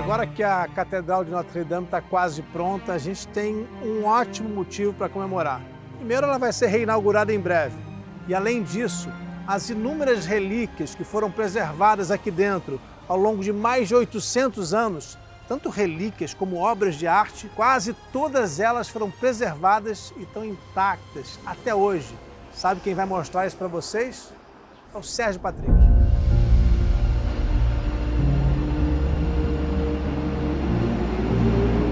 Agora que a Catedral de Notre-Dame está quase pronta, a gente tem um ótimo motivo para comemorar. Primeiro, ela vai ser reinaugurada em breve. E, além disso, as inúmeras relíquias que foram preservadas aqui dentro ao longo de mais de 800 anos, tanto relíquias como obras de arte, quase todas elas foram preservadas e estão intactas até hoje. Sabe quem vai mostrar isso para vocês? É o Sérgio Patrick.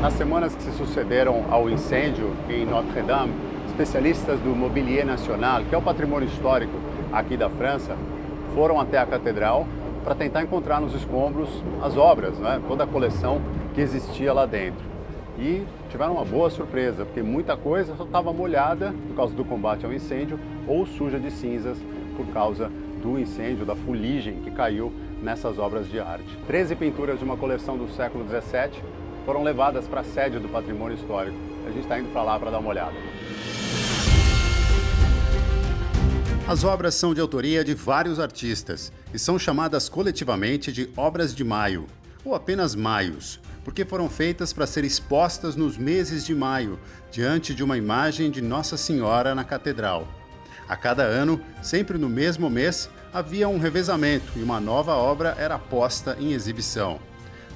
Nas semanas que se sucederam ao incêndio em Notre-Dame, especialistas do Mobilier National, que é o patrimônio histórico aqui da França, foram até a catedral para tentar encontrar nos escombros as obras, né? Toda a coleção que existia lá dentro. E tiveram uma boa surpresa, porque muita coisa só estava molhada por causa do combate ao incêndio ou suja de cinzas por causa do incêndio, da fuligem que caiu nessas obras de arte. 13 pinturas de uma coleção do século XVII foram levadas para a sede do patrimônio histórico. A gente está indo para lá para dar uma olhada. As obras são de autoria de vários artistas e são chamadas coletivamente de obras de maio, ou apenas maios, porque foram feitas para ser expostas nos meses de maio, diante de uma imagem de Nossa Senhora na catedral. A cada ano, sempre no mesmo mês, havia um revezamento e uma nova obra era posta em exibição.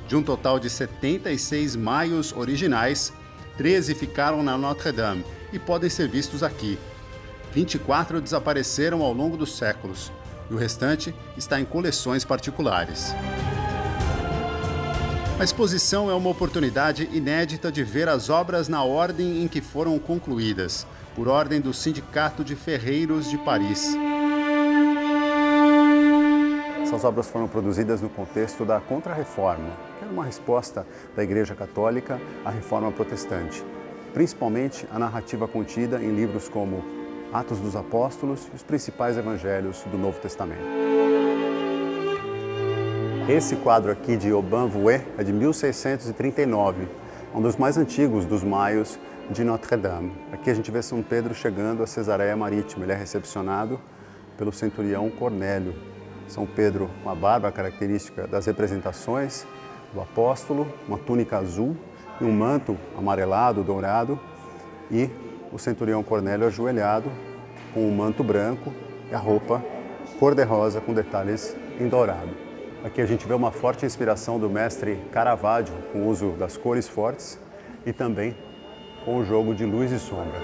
De um total de 76 maios originais, 13 ficaram na Notre-Dame e podem ser vistos aqui. 24 desapareceram ao longo dos séculos e o restante está em coleções particulares. A exposição é uma oportunidade inédita de ver as obras na ordem em que foram concluídas, por ordem do Sindicato de Ferreiros de Paris. Essas obras foram produzidas no contexto da Contra-Reforma, que era uma resposta da Igreja Católica à Reforma Protestante, principalmente a narrativa contida em livros como Atos dos Apóstolos e os principais evangelhos do Novo Testamento. Esse quadro aqui de Aubin Vouet é de 1639, um dos mais antigos dos maios de Notre-Dame. Aqui a gente vê São Pedro chegando a Cesareia Marítima. Ele é recepcionado pelo centurião Cornélio. São Pedro com a barba característica das representações do apóstolo, uma túnica azul e um manto amarelado, dourado, e o centurião Cornélio ajoelhado com um manto branco e a roupa cor-de-rosa com detalhes em dourado. Aqui a gente vê uma forte inspiração do mestre Caravaggio com o uso das cores fortes e também com o jogo de luz e sombra.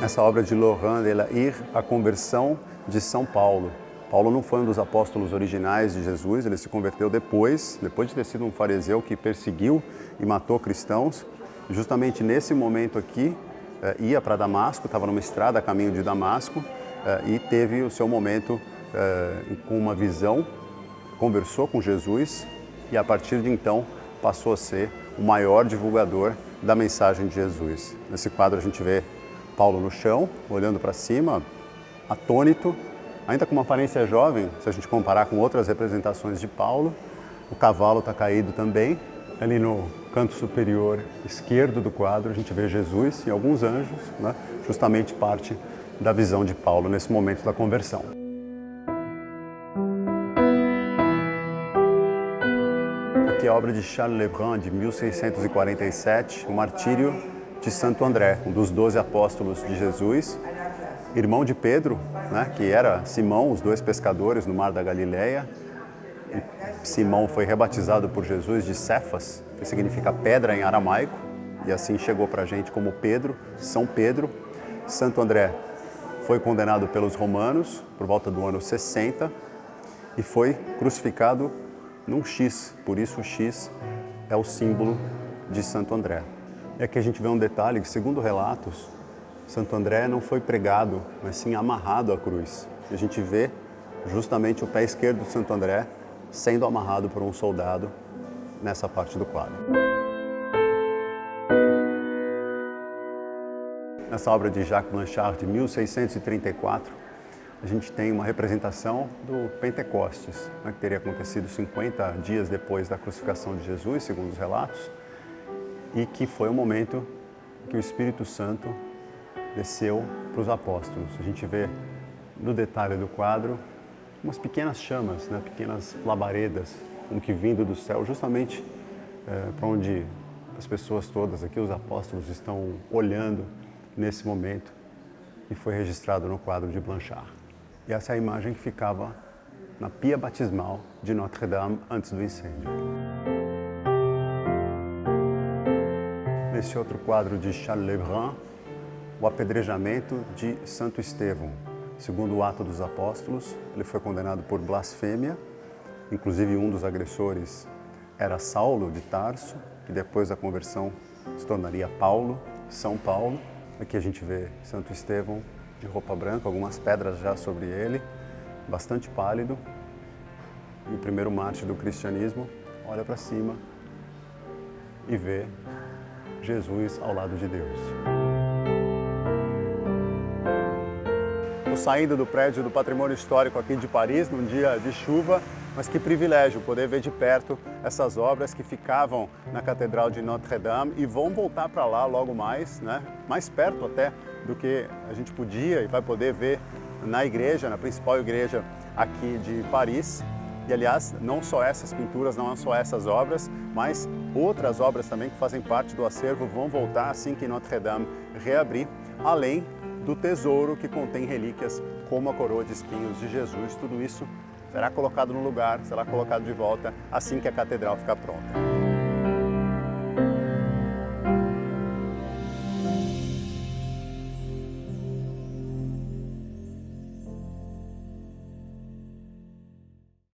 Essa obra de Laurent de la Hire, A Conversão de São Paulo. Paulo não foi um dos apóstolos originais de Jesus, ele se converteu depois de ter sido um fariseu que perseguiu e matou cristãos. Justamente nesse momento aqui, ia para Damasco, estava numa estrada a caminho de Damasco e teve o seu momento com uma visão, conversou com Jesus e a partir de então passou a ser o maior divulgador da mensagem de Jesus. Nesse quadro a gente vê Paulo no chão, olhando para cima, atônito, ainda com uma aparência jovem, se a gente comparar com outras representações de Paulo. O cavalo está caído também. Ali no canto superior esquerdo do quadro a gente vê Jesus e alguns anjos, né? Justamente parte da visão de Paulo nesse momento da conversão. Aqui é a obra de Charles Lebrun, de 1647, o martírio de Santo André, um dos 12 apóstolos de Jesus, irmão de Pedro, né, que era Simão, os dois pescadores no Mar da Galileia. E Simão foi rebatizado por Jesus de Cefas, que significa pedra em aramaico, e assim chegou para a gente como Pedro, São Pedro. Santo André foi condenado pelos romanos por volta do ano 60 e foi crucificado num X, por isso o X é o símbolo de Santo André. E aqui a gente vê um detalhe que, segundo relatos, Santo André não foi pregado, mas sim amarrado à cruz. E a gente vê justamente o pé esquerdo de Santo André sendo amarrado por um soldado nessa parte do quadro. Nessa obra de Jacques Blanchard, de 1634, a gente tem uma representação do Pentecostes, né, que teria acontecido 50 dias depois da crucificação de Jesus, segundo os relatos, e que foi o momento que o Espírito Santo desceu para os apóstolos. A gente vê no detalhe do quadro umas pequenas chamas, né? Pequenas labaredas, como que vindo do céu, justamente para onde as pessoas todas aqui, os apóstolos, estão olhando nesse momento, e foi registrado no quadro de Blanchard. E essa é a imagem que ficava na pia batismal de Notre-Dame antes do incêndio. Nesse outro quadro de Charles Lebrun, o apedrejamento de Santo Estevão. Segundo o Ato dos Apóstolos, ele foi condenado por blasfêmia. Inclusive, um dos agressores era Saulo de Tarso, que depois da conversão se tornaria Paulo, São Paulo. Aqui a gente vê Santo Estevão de roupa branca, algumas pedras já sobre ele, bastante pálido. E o primeiro mártir do cristianismo olha para cima e vê Jesus ao lado de Deus. Estou saindo do prédio do Patrimônio Histórico aqui de Paris, num dia de chuva, mas que privilégio poder ver de perto essas obras que ficavam na Catedral de Notre-Dame e vão voltar para lá logo mais, né? Mais perto até do que a gente podia e vai poder ver na igreja, na principal igreja aqui de Paris. E, aliás, não só essas pinturas, não só essas obras, mas outras obras também que fazem parte do acervo vão voltar assim que Notre-Dame reabrir, além do tesouro que contém relíquias como a coroa de espinhos de Jesus. Tudo isso será colocado no lugar, será colocado de volta assim que a catedral ficar pronta.